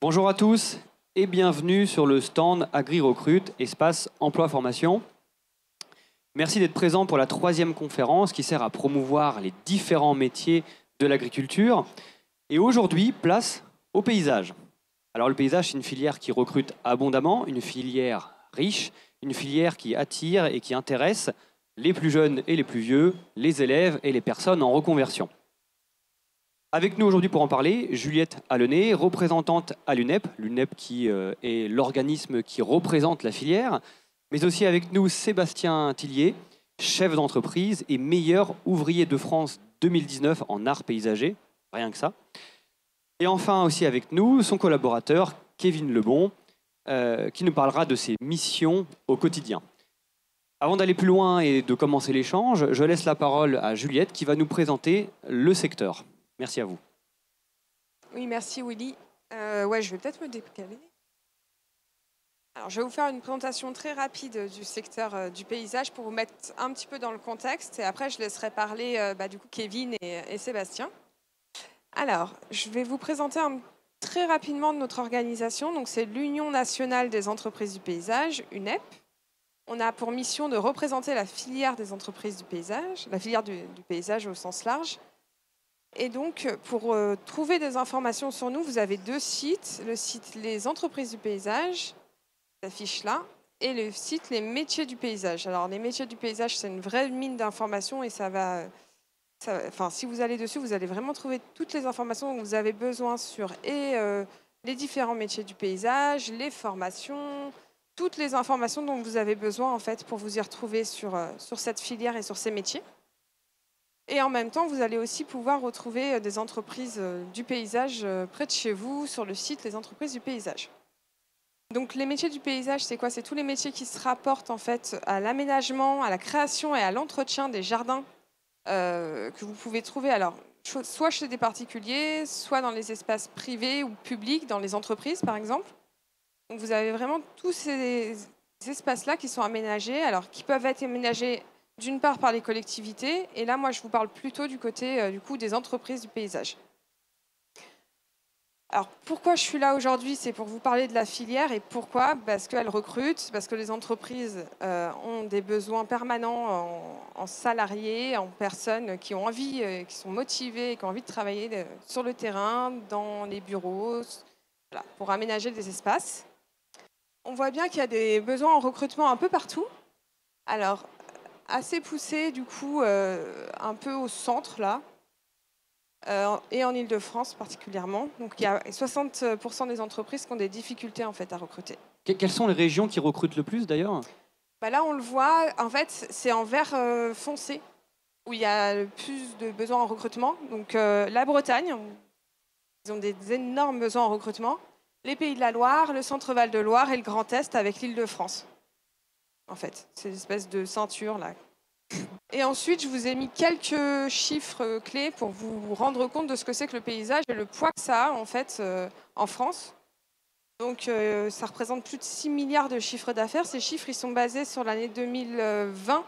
Bonjour à tous et bienvenue sur le stand AgriRecrute, espace emploi-formation. Merci d'être présent pour la 3e conférence qui sert à promouvoir les différents métiers de l'agriculture. Et aujourd'hui, place au paysage. Alors le paysage, c'est une filière qui recrute abondamment, une filière riche, une filière qui attire et qui intéresse les plus jeunes et les plus vieux, les élèves et les personnes en reconversion. Avec nous aujourd'hui pour en parler, Juliette Allenay, représentante à l'UNEP, l'UNEP qui est l'organisme qui représente la filière, mais aussi avec nous Sébastien Tillier, chef d'entreprise et meilleur ouvrier de France 2019 en art paysager, rien que ça. Et enfin aussi avec nous, son collaborateur Kevin Lebon, qui nous parlera de ses missions au quotidien. Avant d'aller plus loin et de commencer l'échange, je laisse la parole à Juliette qui va nous présenter le secteur. Merci à vous. Oui, merci Willy. Ouais, je vais peut-être me décaler. Alors, je vais vous faire une présentation très rapide du secteur du paysage pour vous mettre un petit peu dans le contexte. Et après, je laisserai parler du coup Kevin et Sébastien. Alors, je vais vous présenter très rapidement de notre organisation. Donc, c'est l'Union nationale des entreprises du paysage, UNEP. On a pour mission de représenter la filière des entreprises du paysage, la filière du paysage au sens large. Et donc, pour trouver des informations sur nous, vous avez 2 sites. Le site Les entreprises du paysage, qui s'affiche là, et le site Les métiers du paysage. Alors, les métiers du paysage, c'est une vraie mine d'informations et si vous allez dessus, vous allez vraiment trouver toutes les informations dont vous avez besoin sur les différents métiers du paysage, les formations, toutes les informations dont vous avez besoin en fait pour vous y retrouver sur cette filière et sur ces métiers. Et en même temps, vous allez aussi pouvoir retrouver des entreprises du paysage près de chez vous sur le site Les entreprises du paysage. Donc les métiers du paysage, c'est quoi? C'est tous les métiers qui se rapportent en fait à l'aménagement, à la création et à l'entretien des jardins que vous pouvez trouver alors soit chez des particuliers, soit dans les espaces privés ou publics, dans les entreprises par exemple. Donc vous avez vraiment tous ces espaces-là qui sont aménagés, alors qui peuvent être aménagés d'une part par les collectivités, et là, moi, je vous parle plutôt du côté des entreprises du paysage. Alors, pourquoi je suis là aujourd'hui? C'est pour vous parler de la filière. Et pourquoi? Parce qu'elle recrute, parce que les entreprises ont des besoins permanents en salariés, en personnes qui ont envie, qui sont motivées, qui ont envie de travailler sur le terrain, dans les bureaux, voilà, pour aménager des espaces. On voit bien qu'il y a des besoins en recrutement un peu partout. Alors, assez poussé, du coup, un peu au centre, là, et en Île-de-France particulièrement. Donc, il y a 60% des entreprises qui ont des difficultés, en fait, à recruter. Quelles sont les régions qui recrutent le plus, d'ailleurs? Là, on le voit, en fait, c'est en vert foncé, où il y a le plus de besoins en recrutement. Donc, la Bretagne, ils ont des énormes besoins en recrutement. Les Pays de la Loire, le Centre-Val de Loire et le Grand Est avec l'Île-de-France. En fait, c'est une espèce de ceinture là. Et ensuite, je vous ai mis quelques chiffres clés pour vous rendre compte de ce que c'est que le paysage et le poids que ça a en fait en France. Donc, ça représente plus de 6 milliards de chiffres d'affaires. Ces chiffres, ils sont basés sur l'année 2020.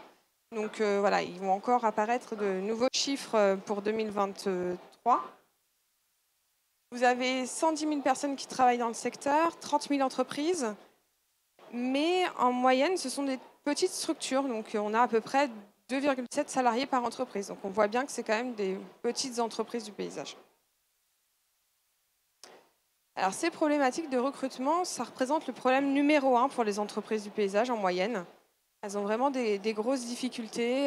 Donc, voilà, ils vont encore apparaître de nouveaux chiffres pour 2023. Vous avez 110 000 personnes qui travaillent dans le secteur, 30 000 entreprises. Mais en moyenne, ce sont des petites structures. Donc, on a à peu près 2,7 salariés par entreprise. Donc, on voit bien que c'est quand même des petites entreprises du paysage. Alors, ces problématiques de recrutement, ça représente le problème numéro 1 pour les entreprises du paysage en moyenne. Elles ont vraiment des grosses difficultés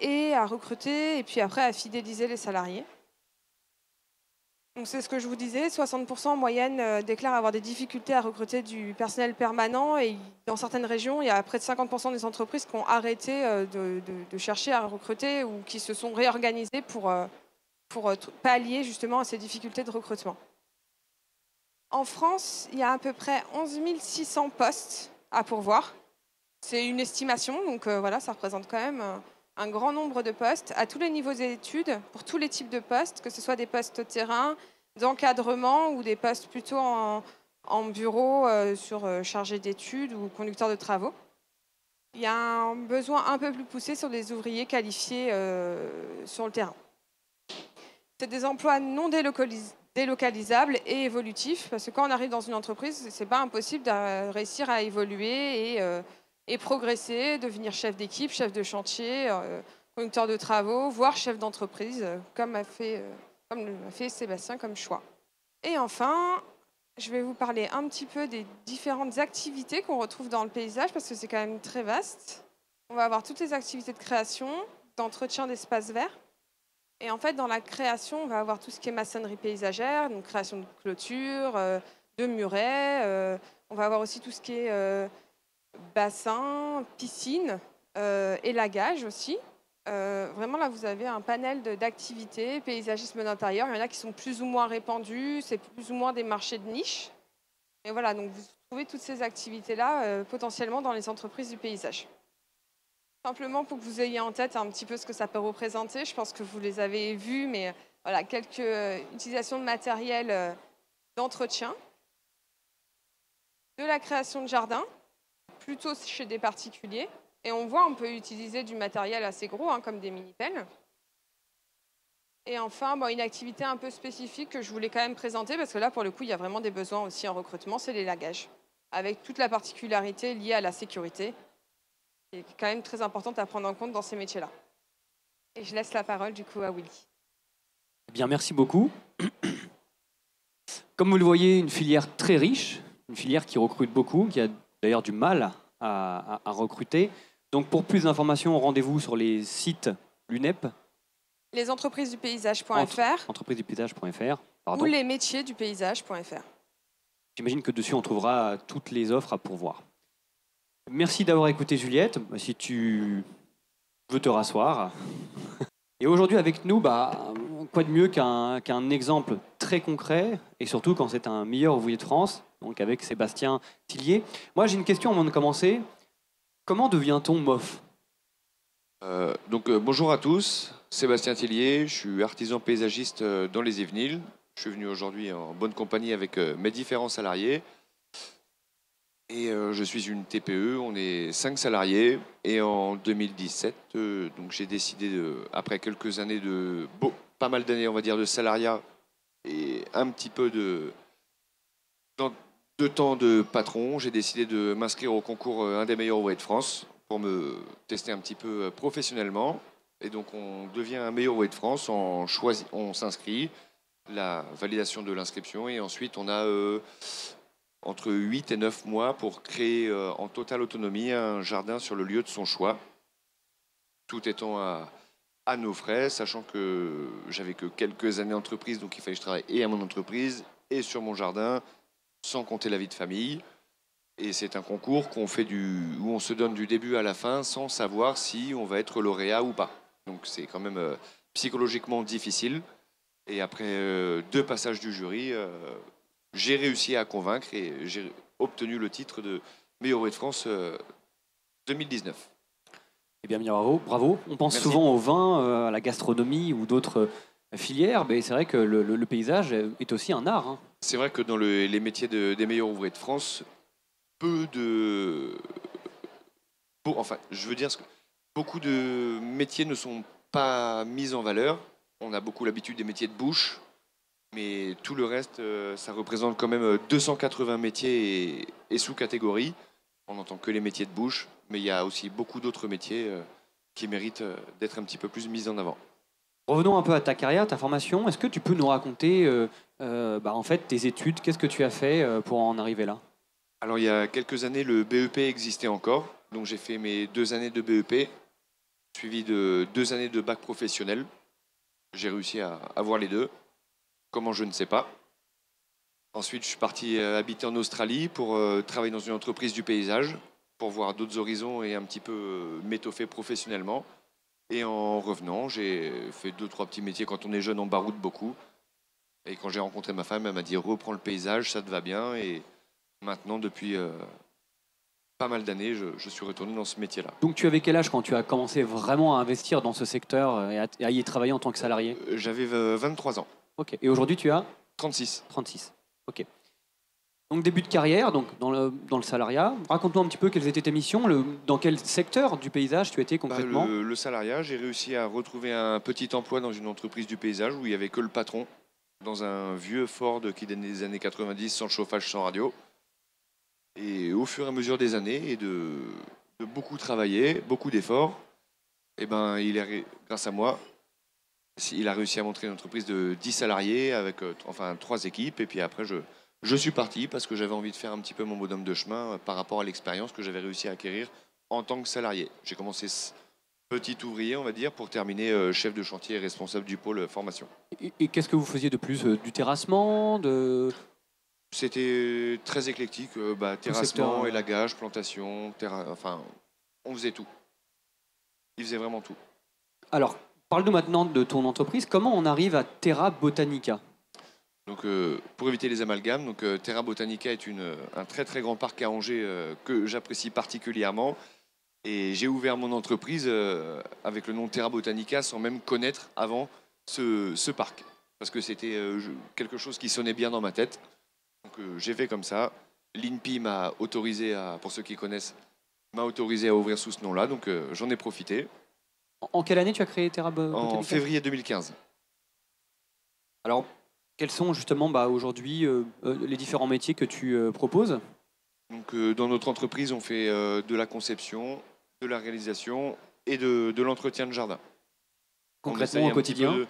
et à recruter et puis après à fidéliser les salariés. Donc c'est ce que je vous disais, 60% en moyenne déclarent avoir des difficultés à recruter du personnel permanent et dans certaines régions, il y a près de 50% des entreprises qui ont arrêté de chercher à recruter ou qui se sont réorganisées pour pallier justement à ces difficultés de recrutement. En France, il y a à peu près 11 600 postes à pourvoir. C'est une estimation, donc voilà, ça représente quand même un grand nombre de postes à tous les niveaux d'études, pour tous les types de postes, que ce soit des postes terrain, d'encadrement ou des postes plutôt en bureau sur chargé d'études ou conducteur de travaux. Il y a un besoin un peu plus poussé sur des ouvriers qualifiés sur le terrain. C'est des emplois non délocalisable et évolutif. Parce que quand on arrive dans une entreprise, c'est pas impossible de réussir à évoluer et progresser, devenir chef d'équipe, chef de chantier, conducteur de travaux, voire chef d'entreprise, comme l'a fait Sébastien comme choix. Et enfin, je vais vous parler un petit peu des différentes activités qu'on retrouve dans le paysage, parce que c'est quand même très vaste. On va avoir toutes les activités de création, d'entretien d'espaces verts. Et en fait, dans la création, on va avoir tout ce qui est maçonnerie paysagère, donc création de clôtures, de murets. On va avoir aussi tout ce qui est bassin, piscine, élagage aussi. Vraiment, là, vous avez un panel d'activités, paysagisme d'intérieur. Il y en a qui sont plus ou moins répandus, c'est plus ou moins des marchés de niche. Et voilà, donc vous trouvez toutes ces activités-là potentiellement dans les entreprises du paysage. Simplement pour que vous ayez en tête un petit peu ce que ça peut représenter, je pense que vous les avez vus, mais voilà, quelques utilisations de matériel d'entretien, de la création de jardins, plutôt chez des particuliers. Et on voit, on peut utiliser du matériel assez gros, comme des mini-pelles. Et enfin, une activité un peu spécifique que je voulais quand même présenter, parce que là, pour le coup, il y a vraiment des besoins aussi en recrutement, c'est l'élagage, avec toute la particularité liée à la sécurité, qui est quand même très importante à prendre en compte dans ces métiers-là. Et je laisse la parole, du coup, à Willy. Eh bien, merci beaucoup. Comme vous le voyez, une filière très riche, une filière qui recrute beaucoup, qui a d'ailleurs du mal à recruter. Donc, pour plus d'informations, rendez-vous sur les sites l'UNEP. Lesentreprises-du-paysage.fr. Entreprises-du-paysage.fr. Ou lesmétiers-du-paysage.fr. J'imagine que dessus, on trouvera toutes les offres à pourvoir. Merci d'avoir écouté Juliette. Si tu veux te rasseoir. Et aujourd'hui, avec nous, quoi de mieux qu'un exemple très concret, et surtout quand c'est un meilleur ouvrier de France, donc avec Sébastien Tillier. Moi, j'ai une question avant de commencer. Comment devient-on MOF ? Bonjour à tous, Sébastien Tillier, je suis artisan paysagiste dans les Yvelines. Je suis venu aujourd'hui en bonne compagnie avec mes différents salariés. Et je suis une TPE, on est 5 salariés. Et en 2017, donc j'ai décidé, après quelques années pas mal d'années on va dire de salariat et un petit peu de temps de patron, j'ai décidé de m'inscrire au concours Un des meilleurs ouvriers de France pour me tester un petit peu professionnellement. Et donc on devient un meilleur ouvrier de France, on s'inscrit, la validation de l'inscription, et ensuite on a entre 8 et 9 mois pour créer en totale autonomie un jardin sur le lieu de son choix, tout étant à nos frais, sachant que j'avais que quelques années d'entreprise, donc il fallait que je travaille et à mon entreprise et sur mon jardin, sans compter la vie de famille. Et c'est un concours où on se donne du début à la fin sans savoir si on va être lauréat ou pas. Donc c'est quand même psychologiquement difficile. Et après 2 passages du jury, j'ai réussi à convaincre et j'ai obtenu le titre de meilleur ouvrier de France 2019. Eh bien, bravo. On pense Merci. souvent au vin, à la gastronomie ou d'autres filières, mais c'est vrai que le paysage est aussi un art. C'est vrai que dans les métiers des meilleurs ouvriers de France, beaucoup de métiers ne sont pas mis en valeur. On a beaucoup l'habitude des métiers de bouche, mais tout le reste, ça représente quand même 280 métiers et sous-catégories. On n'entend que les métiers de bouche, mais il y a aussi beaucoup d'autres métiers qui méritent d'être un petit peu plus mis en avant. Revenons un peu à ta carrière, ta formation. Est-ce que tu peux nous raconter en fait, tes études ? Qu'est-ce que tu as fait pour en arriver là ? Alors, il y a quelques années, le BEP existait encore. Donc, j'ai fait mes 2 années de BEP, suivi de 2 années de bac professionnel. J'ai réussi à avoir les 2. Comment, je ne sais pas. Ensuite, je suis parti habiter en Australie pour travailler dans une entreprise du paysage, pour voir d'autres horizons et un petit peu m'étoffer professionnellement. Et en revenant, j'ai fait 2-3 petits métiers. Quand on est jeune, on baroude beaucoup. Et quand j'ai rencontré ma femme, elle m'a dit « Reprends le paysage, ça te va bien ». Et maintenant, depuis pas mal d'années, je suis retourné dans ce métier-là. Donc tu avais quel âge quand tu as commencé vraiment à investir dans ce secteur et à y travailler en tant que salarié ? J'avais 23 ans. Ok. Et aujourd'hui tu as ? 36. 36. Ok. Donc début de carrière, donc dans le salariat. Raconte-nous un petit peu quelles étaient tes missions, dans quel secteur du paysage tu étais concrètement ? Le salariat, j'ai réussi à retrouver un petit emploi dans une entreprise du paysage où il n'y avait que le patron. dans un vieux Ford qui date des années 90, sans chauffage, sans radio. Et au fur et à mesure des années et de beaucoup travailler, beaucoup d'efforts, eh ben, grâce à moi, il a réussi à monter une entreprise de 10 salariés avec enfin 3 équipes. Et puis après, je suis parti parce que j'avais envie de faire un petit peu mon bonhomme de chemin par rapport à l'expérience que j'avais réussi à acquérir en tant que salarié. J'ai commencé petit ouvrier, on va dire, pour terminer chef de chantier et responsable du pôle formation. Et qu'est-ce que vous faisiez de plus? Du terrassement C'était très éclectique, terrassement, élagage, plantation, enfin, on faisait tout. Il faisait vraiment tout. Alors, parle-nous maintenant de ton entreprise. Comment on arrive à Terra Botanica? Donc, pour éviter les amalgames, donc, Terra Botanica est un très très grand parc à Angers que j'apprécie particulièrement. Et j'ai ouvert mon entreprise avec le nom Terra Botanica sans même connaître avant ce parc. Parce que c'était quelque chose qui sonnait bien dans ma tête. Donc j'ai fait comme ça. L'INPI m'a autorisé pour ceux qui connaissent, m'a autorisé à ouvrir sous ce nom-là. Donc j'en ai profité. En quelle année tu as créé Terra Botanica? En février 2015. Alors, quels sont justement aujourd'hui les différents métiers que tu proposes? Donc, dans notre entreprise, on fait de la conception, de la réalisation et de l'entretien de jardin. Concrètement, au quotidien?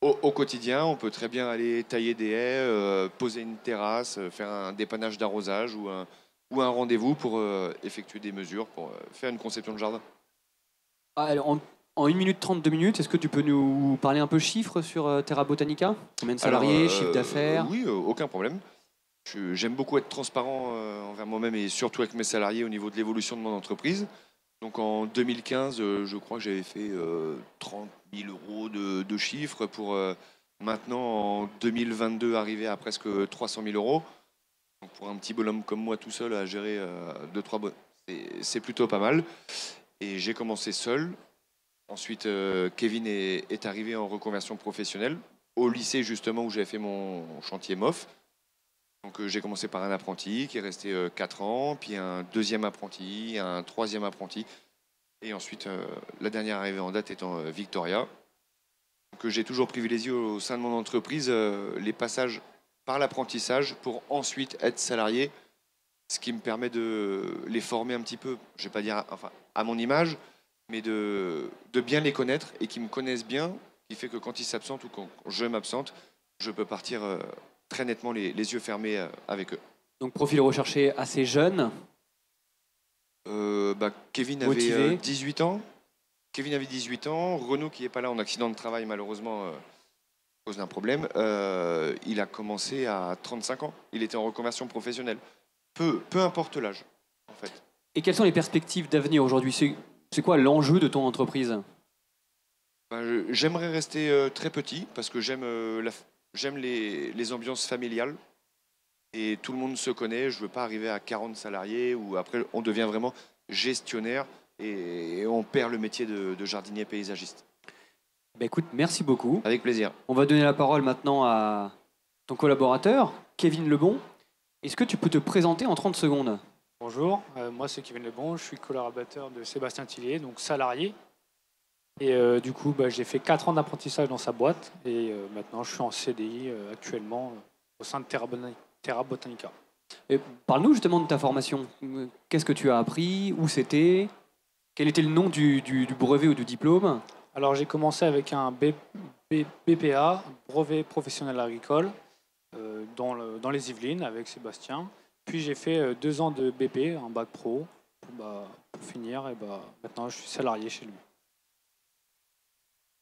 Au quotidien, on peut très bien aller tailler des haies, poser une terrasse, faire un dépannage d'arrosage ou un rendez-vous pour effectuer des mesures pour faire une conception de jardin. Alors, en 1 minute 30, 2 minutes, est-ce que tu peux nous parler un peu chiffres sur Terra Botanica? Combien de salariés, chiffre d'affaires? Oui, aucun problème. J'aime beaucoup être transparent envers moi-même et surtout avec mes salariés au niveau de l'évolution de mon entreprise. Donc en 2015, je crois que j'avais fait 30 000 euros de chiffre pour maintenant en 2022 arriver à presque 300 000 euros. Donc pour un petit bonhomme comme moi tout seul à gérer 2-3 c'est plutôt pas mal. Et j'ai commencé seul. Ensuite, Kevin est arrivé en reconversion professionnelle au lycée justement où j'avais fait mon chantier MOF. Donc j'ai commencé par un apprenti qui est resté 4 ans, puis un deuxième apprenti, un troisième apprenti, et ensuite la dernière arrivée en date étant Victoria. Donc j'ai toujours privilégié au sein de mon entreprise les passages par l'apprentissage pour ensuite être salarié, ce qui me permet de les former un petit peu, je vais pas dire à mon image, mais de bien les connaître et qu'ils me connaissent bien, qui fait que quand ils s'absentent ou quand je m'absente, je peux partir très nettement les yeux fermés avec eux. Donc profil recherché assez jeune. Kevin motivé. avait 18 ans. Kevin avait 18 ans. Renaud, qui n'est pas là en accident de travail, malheureusement, à cause d'un problème, il a commencé à 35 ans. Il était en reconversion professionnelle. Peu importe l'âge, en fait. Et quelles sont les perspectives d'avenir aujourd'hui? C'est quoi l'enjeu de ton entreprise? J'aimerais rester très petit parce que j'aime les ambiances familiales et tout le monde se connaît. Je ne veux pas arriver à 40 salariés où après on devient vraiment gestionnaire et on perd le métier de jardinier paysagiste. Écoute, merci beaucoup. Avec plaisir. On va donner la parole maintenant à ton collaborateur, Kevin Lebon. Est-ce que tu peux te présenter en 30 secondes? Bonjour, moi c'est Kevin Lebon, je suis collaborateur de Sébastien Tillier, donc salarié. Et du coup, j'ai fait 4 ans d'apprentissage dans sa boîte et maintenant je suis en CDI actuellement au sein de Terra Botanica. Parle-nous justement de ta formation. Qu'est-ce que tu as appris? Où c'était? Quel était le nom du brevet ou du diplôme? Alors j'ai commencé avec un BPA, brevet professionnel agricole, dans les Yvelines avec Sébastien. Puis j'ai fait 2 ans de BP, un bac pro, pour finir. Et maintenant je suis salarié chez lui.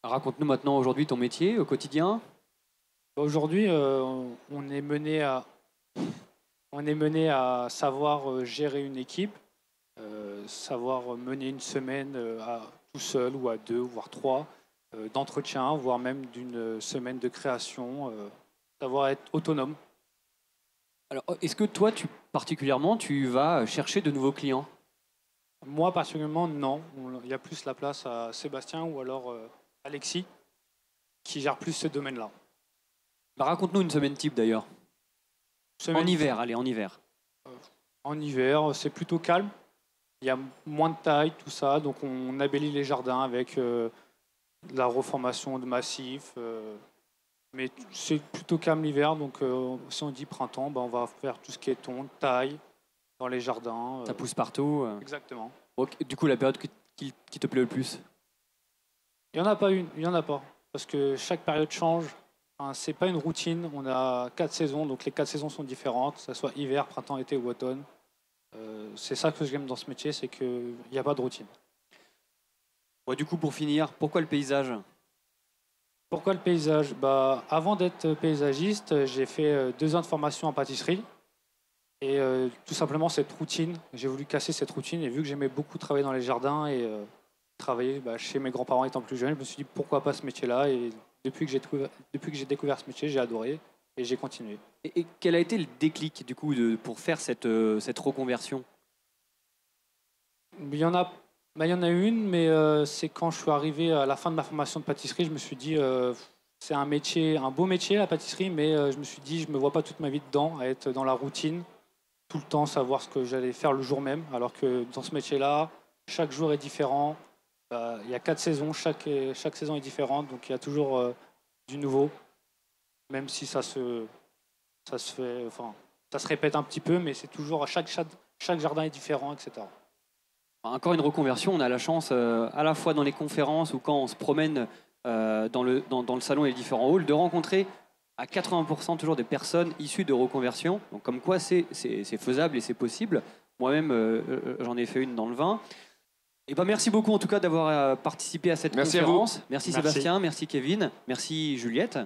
Raconte-nous maintenant aujourd'hui ton métier au quotidien. Aujourd'hui, on est mené à savoir gérer une équipe, savoir mener une semaine tout seul ou à 2, voire 3, d'entretien, voire même d'une semaine de création, savoir être autonome. Alors, est-ce que toi, particulièrement, tu vas chercher de nouveaux clients? Moi, particulièrement, non. Il y a plus la place à Sébastien ou alors Alexis, qui gère plus ce domaine-là. Raconte-nous une semaine type d'ailleurs. En hiver, allez, en hiver. En hiver, c'est plutôt calme. Il y a moins de taille, tout ça. Donc on embellit les jardins avec de la reformation de massifs, Mais c'est plutôt calme l'hiver, donc si on dit printemps, on va faire tout ce qui est tonte, taille, dans les jardins. Ça pousse partout. Exactement. Ok, du coup, la période qui te plaît le plus? Il n'y en a pas une, il n'y en a pas. Parce que chaque période change. Enfin, c'est pas une routine. On a 4 saisons, donc les 4 saisons sont différentes, que ce soit hiver, printemps, été ou automne. C'est ça que j'aime dans ce métier, c'est qu'il n'y a pas de routine. Ouais, du coup, pour finir, pourquoi le paysage? Pourquoi le paysage? Avant d'être paysagiste, j'ai fait 2 ans de formation en pâtisserie. Et tout simplement cette routine, j'ai voulu casser cette routine. Et vu que j'aimais beaucoup travailler dans les jardins et travailler chez mes grands-parents étant plus jeune, je me suis dit pourquoi pas ce métier-là. Et depuis que j'ai découvert ce métier, j'ai adoré et j'ai continué. Et quel a été le déclic, du coup, pour faire cette reconversion? Il y en a une, mais c'est quand je suis arrivé à la fin de ma formation de pâtisserie, je me suis dit c'est un métier, un beau métier la pâtisserie, mais je me suis dit je me vois pas toute ma vie dedans, à être dans la routine, tout le temps savoir ce que j'allais faire le jour même, alors que dans ce métier-là, chaque jour est différent. Il y a 4 saisons, chaque saison est différente, donc il y a toujours du nouveau, même si ça se fait, enfin, ça se répète un petit peu, mais c'est toujours chaque jardin est différent, etc. Encore une reconversion, on a la chance, à la fois dans les conférences ou quand on se promène dans le salon et les différents halls, de rencontrer à 80% toujours des personnes issues de reconversion. Donc comme quoi c'est faisable et c'est possible. Moi-même, j'en ai fait une dans le vin. Et merci beaucoup en tout cas d'avoir participé à cette conférence. Merci Sébastien, merci Kevin, merci Juliette.